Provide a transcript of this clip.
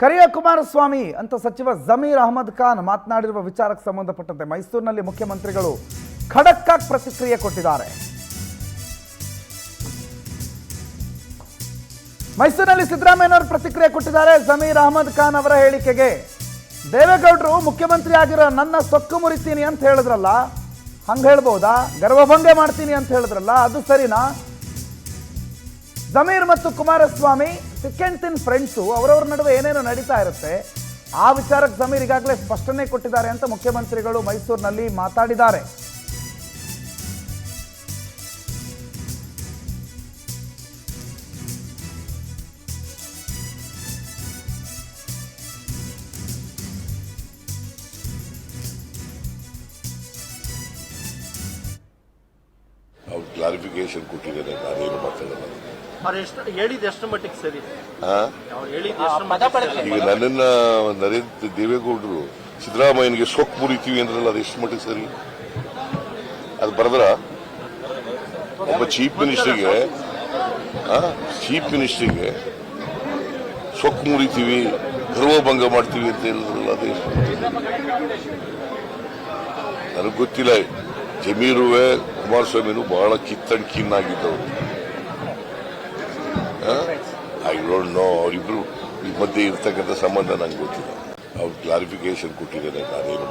ಕರಿಯ ಕುಮಾರಸ್ವಾಮಿ ಅಂತ ಸಚಿವ ಜಮೀರ್ ಅಹಮದ್ ಖಾನ್ ಮಾತನಾಡಿರುವ ವಿಚಾರಕ್ಕೆ ಸಂಬಂಧಪಟ್ಟಂತೆ ಮೈಸೂರಿನಲ್ಲಿ ಮುಖ್ಯಮಂತ್ರಿಗಳು ಖಡಕ್ ಆಗಿ ಪ್ರತಿಕ್ರಿಯೆ ಕೊಟ್ಟಿದ್ದಾರೆ. ಮೈಸೂರಿನಲ್ಲಿ ಸಿದ್ದರಾಮಯ್ಯನವರು ಪ್ರತಿಕ್ರಿಯೆ ಕೊಟ್ಟಿದ್ದಾರೆ. ಜಮೀರ್ ಅಹಮದ್ ಖಾನ್ ಅವರ ಹೇಳಿಕೆಗೆ ದೇವೇಗೌಡರು ಮುಖ್ಯಮಂತ್ರಿ ಆಗಿರೋ ನನ್ನ ಸೊಕ್ಕು ಮುರಿತೀನಿ ಅಂತ ಹೇಳಿದ್ರಲ್ಲ, ಹಂಗ ಹೇಳ್ಬೋದಾ? ಗರ್ವಭಂಗ ಮಾಡ್ತೀನಿ ಅಂತ ಹೇಳಿದ್ರಲ್ಲ, ಅದು ಸರಿನಾ? ಜಮೀರ್ ಮತ್ತು ಕುಮಾರಸ್ವಾಮಿ ಸೆಕೆಂಡ್ ತಿನ್ ಫ್ರೆಂಡ್ಸು, ಅವರವ್ರ ನಡುವೆ ಏನೇನು ನಡೀತಾ ಇರುತ್ತೆ ಆ ವಿಚಾರಕ್ಕೆ ಜಮೀರ್ ಈಗಾಗಲೇ ಸ್ಪಷ್ಟನೆ ಕೊಟ್ಟಿದ್ದಾರೆ ಅಂತ ಮುಖ್ಯಮಂತ್ರಿಗಳು ಮೈಸೂರಿನಲ್ಲಿ ಮಾತಾಡಿದ್ದಾರೆ. ಅವ್ರು ಕ್ಲಾರಿಫಿಕೇಶನ್ ಕೊಟ್ಟಿದ್ದಾರೆ, ನಾನೇನು ಮಾತಾಡಲ್ಲ. ಹೇಳಿದ ಮಟ್ಟಿಗೆ ಸರಿ ಈಗ ನನ್ನನ್ನ ನರೇಂದ್ರ ದೇವೇಗೌಡರು ಸಿದ್ದರಾಮಯ್ಯನಿಗೆ ಸೊಕ್ಕು ಮುರಿತೀವಿ ಅಂದ್ರಲ್ಲ, ಅದು ಎಷ್ಟು ಮಟ್ಟಿಗೆ ಸರಿ? ಅದು ಬರೆದ್ರ ಒಬ್ಬ ಚೀಫ್ ಮಿನಿಸ್ಟರ್ಗೆ ಸೊಕ್ಕು ಮುರಿತೀವಿ, ಗರ್ವಭಂಗ ಮಾಡ್ತೀವಿ ಅಂತ ಹೇಳಿದ್ರಲ್ಲ, ಅದು ಎಷ್ಟು ನನಗೆ ಗೊತ್ತಿಲ್ಲ. ಜಮೀರುವೆ ಕುಮಾರಸ್ವಾಮಿನೂ ಬಹಳ ಕಿನ್ನಾಗಿದ್ದವರು. ಐ ಡೋಂಟ್ ನೋ, ಅವರಿಬ್ರು ಈ ಮಧ್ಯೆ ಇರ್ತಕ್ಕಂಥ ಸಂಬಂಧ ನಂಗೆ ಗೊತ್ತಿಲ್ಲ. ಅವ್ರು ಕ್ಲಾರಿಫಿಕೇಶನ್ ಕೊಟ್ಟಿದ್ದಾರೆ, ನಾನೇನು